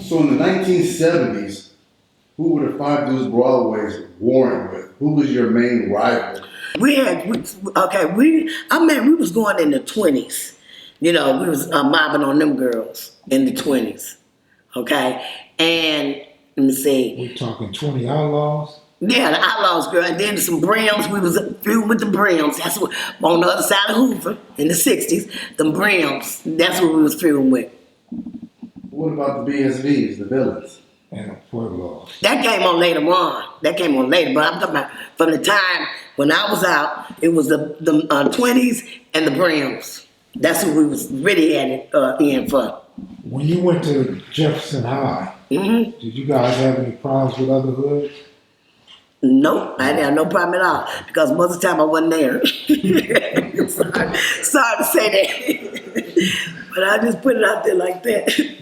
So in the 1970s, who were the 5 dudes Broadways warring with? Who was your main rival? We was going in the 20s. You know, we was mobbing on them girls in the 20s. Okay? And let me see. We're talking 20 Outlaws? Yeah, the Outlaws, girl. And then some Brims. We was feuding with the Brims. That's what, on the other side of Hoover in the 60s. The Brims. That's what we was feuding with. What about the BSVs, the villains? And the Pueblos. That came on later on. But I'm talking about from the time when I was out, it was the 20s and the Brims. That's what we was really at it in for. When you went to Jefferson High, did you guys have any problems with other hoods? Nope, I didn't have no problem at all because most of the time I wasn't there. Sorry to say that, but I just put it out there like that.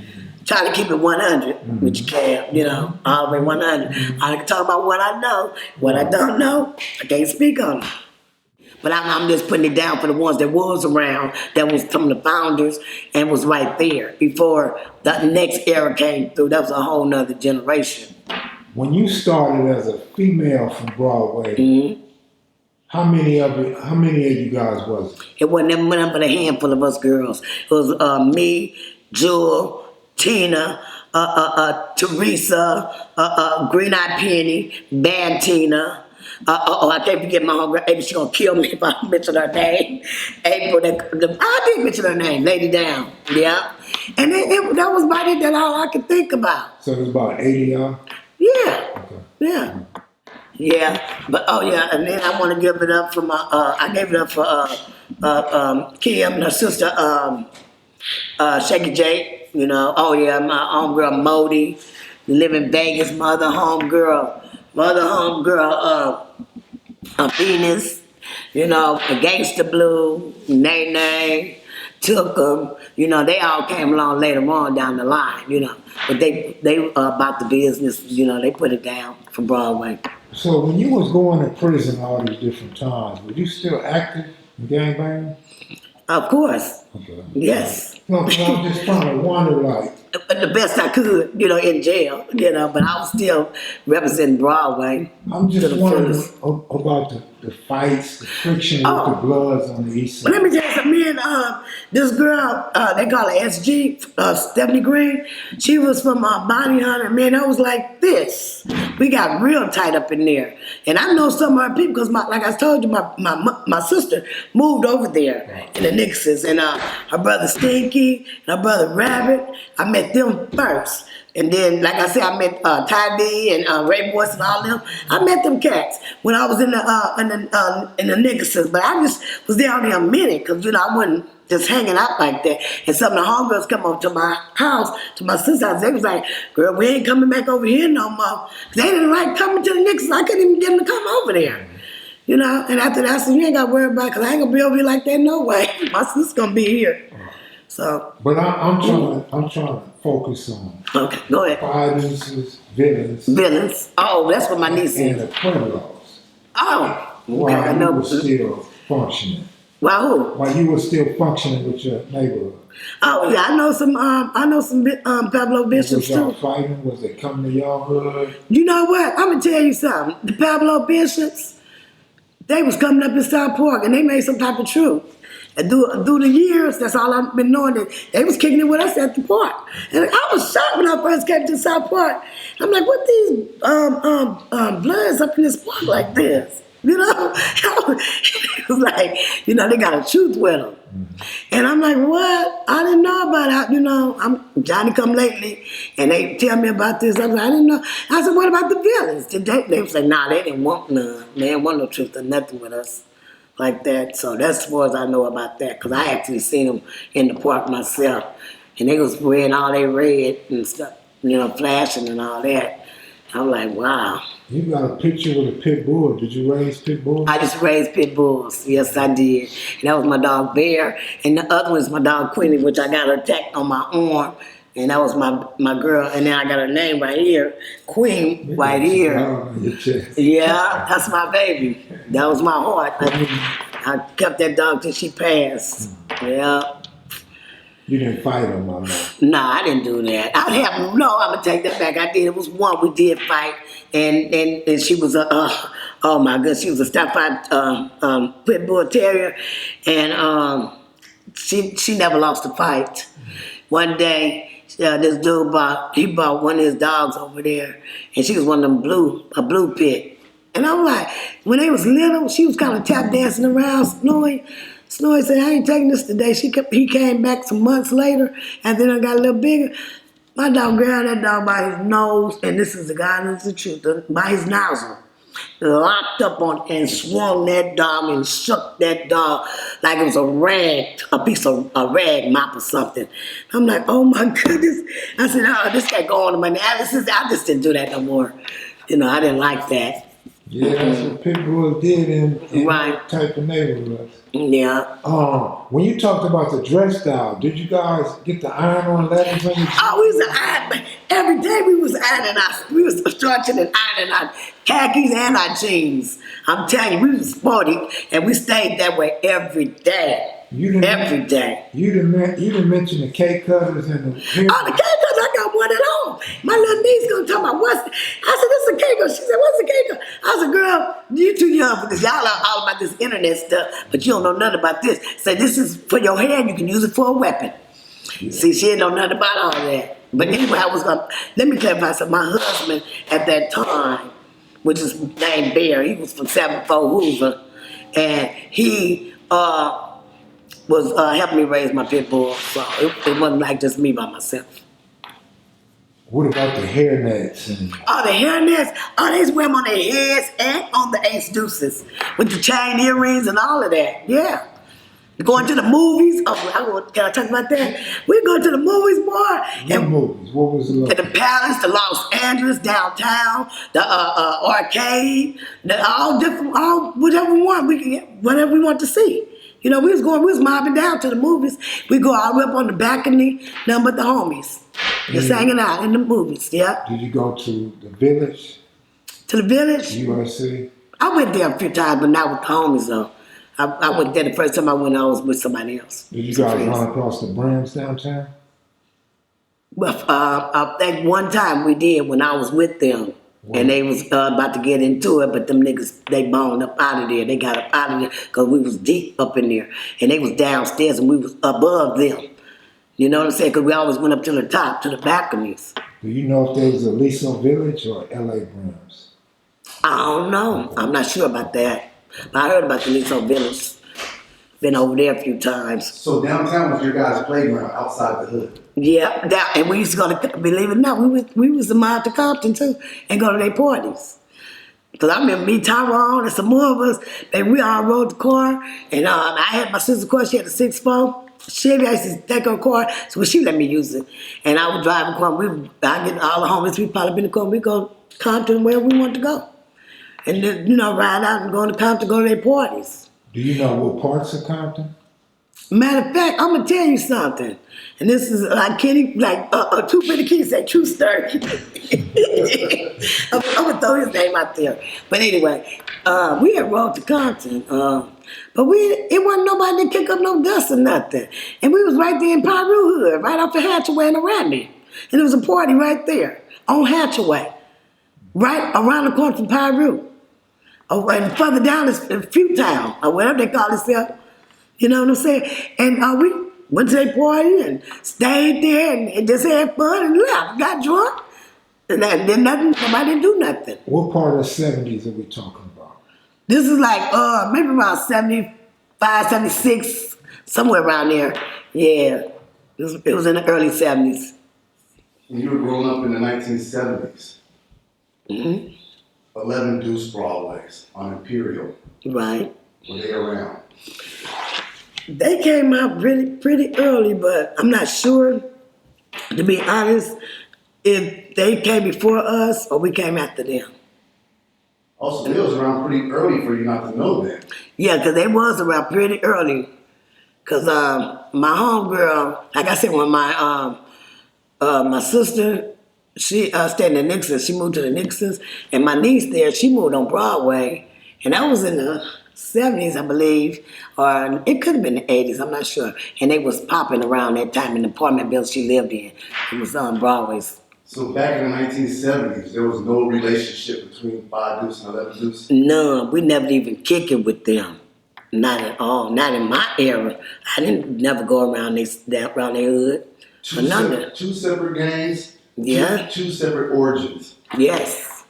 Try to keep it 100, which you can, you know, all the way 100. I can talk about what I know. What I don't know, I can't speak on it. But I'm just putting it down for the ones that was around, that was some of the founders, and was right there before the next era came through. That was a whole nother generation. When you started as a female from Broadway, how many of you guys was it? It wasn't but a handful of us girls. It was me, Jewel, Tina, Teresa, Green Eyed Penny, Bad Tina. I can't forget my homegirl. April, she's gonna kill me if I mention her name. April, I did mention her name, Lady Down. Yeah. And that was about it, that all I could think about. So it was about 80 y'all? Yeah. Okay. Yeah. Yeah. But and then I want to give it up for I gave it up for Kim and her sister Shaky J, you know. My homegirl Modi, live in Vegas, my other homegirl, Venus, you know, the Gangster Blue, Nay, Took 'em, you know, they all came along later on down the line, you know. But they about the business, you know, they put it down for Broadway. So when you was going to prison all these different times, were you still active in gangbanging? Of course. Okay. Yes. No, because I was just trying to wonder, like, the best I could, you know, in jail, you know, but I was still representing Broadway. I'm just wondering about the fights, the friction with the Bloods on the east side. Well, let me tell you something. Me and this girl, they call her SG, Stephanie Green, she was from Bounty Hunter. Man, that was like this. We got real tight up in there. And I know some of our people, because like I told you, my sister moved over there in the Nixons. And her brother Stinky, and her brother Rabbit, I met them first. And then, like I said, I met Ty D and Ray Boyce and all them. I met them cats when I was in the Nixons. But I just was there only a minute because, you know, I wasn't just hanging out like that. And some of the homegirls come over to my house, to my sister's house. They was like, girl, we ain't coming back over here no more. They didn't like coming to the Nixons. I couldn't even get them to come over there. You know, and after that, I said, you ain't got to worry about it because I ain't going to be over here like that no way. My sister's going to be here. So. But I'm trying to focus on. Okay, go ahead. Fighters, villains. Villains. Oh, that's what my niece is. And the Pueblos. Oh. While you were still functioning. Why who? While you were still functioning with your neighborhood. Oh yeah, I know some Pablo Bishops was y'all too. fighting? Was they coming to y'all hood? You know what? I'm gonna tell you something. The Pablo Bishops, they was coming up in South Park and they made some type of truth. And through the years, that's all I've been knowing, that they was kicking it with us at the park. And I was shocked when I first came to South Park. I'm like, what these Bloods up in this park like this? You know? It was like, you know, they got a truth with them. And I'm like, what? I didn't know about it. You know, I'm Johnny come lately, and they tell me about this. I was like, I didn't know. I said, what about the villains? They was like, nah, they didn't want none. They didn't want no truth or nothing with us like that. So that's as far as I know about that, because I actually seen them in the park myself, and they was wearing all they red and stuff, you know, flashing and all that. I'm like, wow. You got a picture with a pit bull. Did you raise pit bulls? I just raised pit bulls. Yes, I did. And that was my dog Bear, and the other one's my dog Queenie, which I got her tacked on my arm. And that was my girl, and then I got her name right here, Queen, right here. Yeah, that's my baby. That was my heart. I kept that dog till she passed. Yeah. You didn't fight them, I know. Nah, I didn't do that. I'm gonna take that back. I did. It was one we did fight, and she was oh my goodness, she was a step-out pit bull terrier, and she never lost a fight. One day, this dude bought one of his dogs over there, and she was one of them blue pit. And I'm like, when they was little, she was kind of tap dancing around, snoring. Snowy said, I ain't taking this today. He came back some months later, and then I got a little bigger. My dog grabbed that dog by his nose, and this is the God knows the truth, by his nozzle. Locked up on and swung that dog and shook that dog like it was a piece of a rag mop or something. I'm like, oh my goodness. I said, oh, this can't go on in my analysis. I just didn't do that no more. I didn't like that. Yeah, that's what pit bulls did in Right. type of neighborhoods. Yeah. When you talked about the dress style, did you guys get the iron-on leggings on your Oh, we was ironing. Every day we was ironing we was stretching and ironing our khakis and our jeans. I'm telling you, we was sporty and we stayed that way every day. Every day. You didn't mention the K cutters and the hair. Oh, the K cutters, I got one at home. My little niece gonna talk about what's. I said, this is a K cutter. She said, what's a K cutter? I said, girl, you too young for this. Y'all are all about this internet stuff, but you don't know nothing about this. Say, this is for your hair and you can use it for a weapon. Yeah. See, she didn't know nothing about all that. But anyway, let me clarify something. My husband at that time, which is named Bear, he was from 74 Hoover, and he was helping me raise my pit bull, so it wasn't like just me by myself. What about the hair nets? Oh, the hair nets? Oh, they used to wear them on their heads and on the ace deuces with the chain earrings and all of that. Yeah. Going to the movies. Oh, can I talk about that? We go to the movies, boy. What movies? What was it? At the Palace, the Los Angeles, downtown, the arcade, whatever we want. We can get whatever we want to see. We was mobbing down to the movies. We go all the way up on the balcony, nothing but the homies. Just hanging out in the movies, yeah. Did you go to the Village? To the Village? USC? I went there a few times, but not with the homies, though. I went there the first time I went, I was with somebody else. Did you guys run across the Brams downtown? Well, I think one time we did when I was with them. Wow. And they was about to get into it, but them niggas, they boned up out of there. They got up out of there because we was deep up in there. And they was downstairs and we was above them. You know what I'm saying? Because we always went up to the top, to the balconies. Do you know if there was a Aliso Village or L.A. Brams? I don't know. I'm not sure about that. But I heard about the Aliso Village. Been over there a few times. So downtown was your guys' playground outside the hood? Yeah, and we used to go to, believe it or not, we was to mob to Compton too and go to their parties. Because I remember me, Tyrone, and some more of us, and we all rode the car. And I had my sister's car, she had a 6'4". Chevy, I used to take her car, so she let me use it. And I would drive the car, I get all the homies, we pile up in the car, we go to Compton wherever we want to go. And then, ride out and go to Compton, go to their parties. Do you know what parts of Compton? Matter of fact, I'm gonna tell you something, and this is like Kenny, like Two Pretty Keys say, true story. I'm gonna throw his name out there, but anyway, we had rode to Compton, but it wasn't nobody that kick up no dust or nothing, and we was right there in Piru Hood, right off the Hatchaway and Arambi, and there was a party right there on Hatchaway, right around the corner from Piru. Oh, and further down is Pewtown, or whatever they call itself. You know what I'm saying? And we went to their party and stayed there and just had fun and left. Got drunk. And then nobody didn't do nothing. What part of the 70s are we talking about? This is like maybe around 75, 76, somewhere around there. Yeah. It was in the early 70s. And you were growing up in the 1970s. Mm-hmm. 11 Deuce Broadways on Imperial. Right. Were they around? They came out pretty early, but I'm not sure, to be honest, if they came before us or we came after them. Also, they was around pretty early for you not to know that. Yeah, because they was around pretty early. Because my homegirl, like I said, when my sister, she stayed in the Nixons, she moved to the Nixons, and my niece there, she moved on Broadway, and that was in the 70s, I believe, or it could have been the 80s, I'm not sure. And they was popping around that time in the apartment building she lived in. It was on Broadways. So back in the 1970s, there was no relationship between 5 Deuce and 11 Deuce? None. We never even kick it with them. Not at all. Not in my era. I didn't never go around their hood. Two separate gangs? Yeah. Two separate origins? Yes.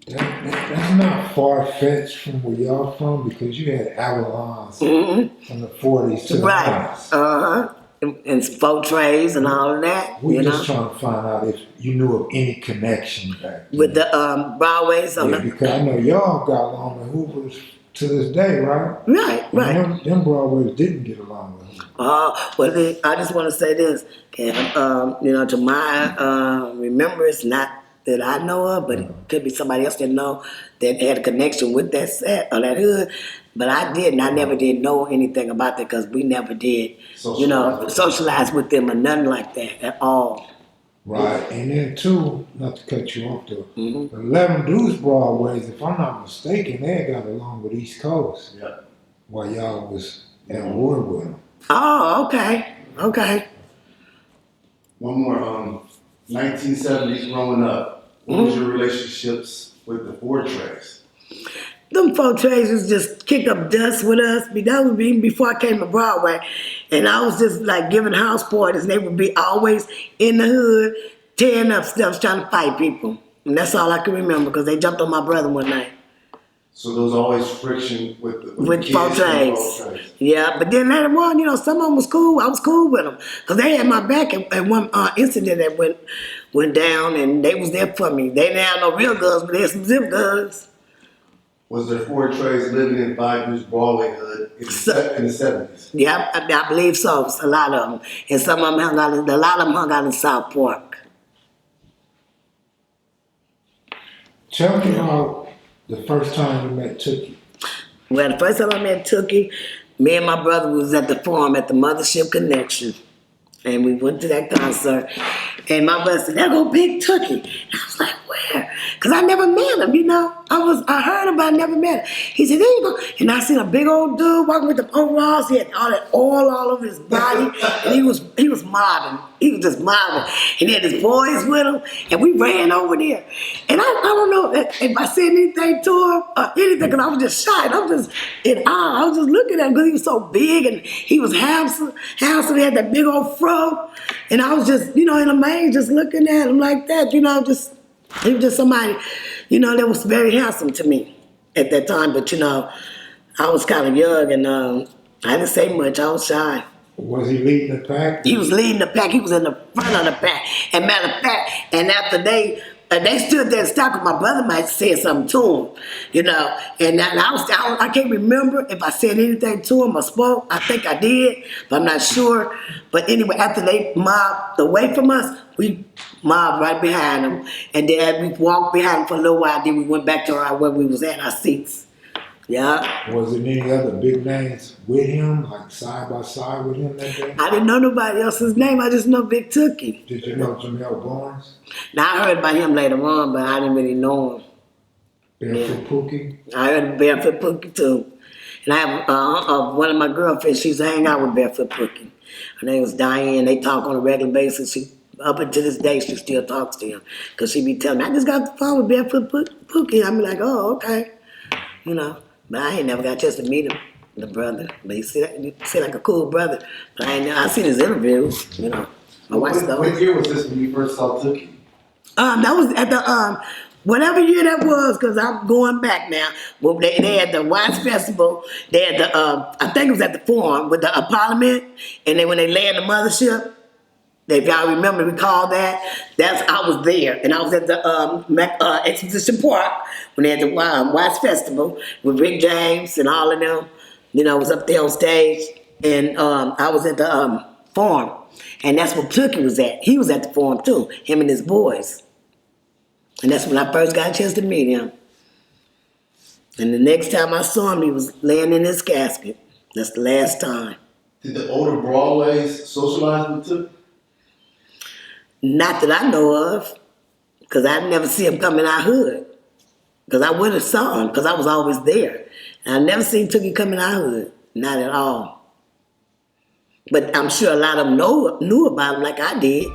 That's not far-fetched from where y'all from, because you had Avalons from the 40s to the Right. 90s. And folk trays and all of that. We're just trying to find out if you knew of any connection back then. With the Broadways on Because I know y'all got along with Hoovers to this day, right? Right. Them Broadways didn't get along with Hoovers. Well, I just want to say this, Kev. To my remembrance, not that I know of, but it could be somebody else that know that had a connection with that set or that hood. But I didn't. I never did know anything about that because we never did, socialize with them or nothing like that at all. Right, and then too, not to cut you off though, 11 Deuce Broadways, if I'm not mistaken, they got along with East Coast. Yeah. While y'all was at war with them. Oh, okay. One more, 1970s growing up. What was your relationships with the 4 Trays? Them folk trays was just kick up dust with us. That was even before I came to Broadway. And I was just like giving house parties. And they would be always in the hood, tearing up stuff, trying to fight people. And that's all I can remember because they jumped on my brother one night. So there was always friction with the folk trays. Yeah, but then later on, some of them was cool. I was cool with them. Because they had my back at one incident that went down and they was there for me. They didn't have no real guns, but they had some zip guns. Was there 4 Trays living in 5 Deuce Broadway hood in the 70s? Yeah, I believe so. A lot of them. And some of them hung out in South Park. Tell me about the first time you met Tookie. Well, the first time I met Tookie, me and my brother was at the Forum at the Mothership Connection. And we went to that concert. And my brother said, "There go Big Tookie." And I was like, "Where?" Because I never met him, I heard him, but I never met him. He said, "There you go." And I seen a big old dude walking with the overalls. He had all that oil all over his body. And he was mobbing. He was just mobbing. And he had his boys with him. And we ran over there. And I don't know if I said anything to him or anything, because I was just shy. I was just in awe. I was just looking at him because he was so big and he was handsome. He had that big old fro. And I was just, in a maze, just looking at him like that, he was just somebody, that was very handsome to me at that time. But, I was kind of young and I didn't say much. I was shy. Was he leading the pack? He was leading the pack. He was in the front of the pack. And matter of fact, and after they stood there and stopped, my brother might have said something to him, And I can't remember if I said anything to him or spoke. I think I did, but I'm not sure. But anyway, after they mobbed away from us, we mobbed right behind them. And then we walked behind them for a little while. Then we went back to where we was at, our seats. Yeah. Was there any other big names with him, like side by side with him that day? I didn't know nobody else's name. I just know Big Tookie. Did you know Jamel Barnes? Now, I heard about him later on, but I didn't really know him. Barefoot Pookie? I heard of Barefoot Pookie too. And I have one of my girlfriends, she used to hang out with Barefoot Pookie. Her name was Diane. They talk on a regular basis. Up until this day, she still talks to him. Because she be telling me, "I just got the phone with Barefoot Pookie." I be like, "Oh, okay." But I ain't never got a chance to meet him, the brother. But he seemed like a cool brother. But I seen his interviews, I watched those. What year was this when you first saw Tookie? That was at the whatever year that was, because I'm going back now. Well, they had the Wise Festival. They had the I think it was at the Forum with the Parliament, and then when they land the Mothership. If y'all recall that, I was there, and I was at the Exposition Park when they had the Watts Festival with Rick James and all of them. Was up there on stage, and I was at the Forum, and that's where Tookie was at. He was at the Forum too, him and his boys, and that's when I first got a chance to meet him. And the next time I saw him, he was laying in his casket. That's the last time. Did the older Broadways socialize with Tookie? Not that I know of, because I never see him come in our hood. Because I would have saw him, because I was always there. And I never seen Tookie come in our hood. Not at all. But I'm sure a lot of them knew about him like I did.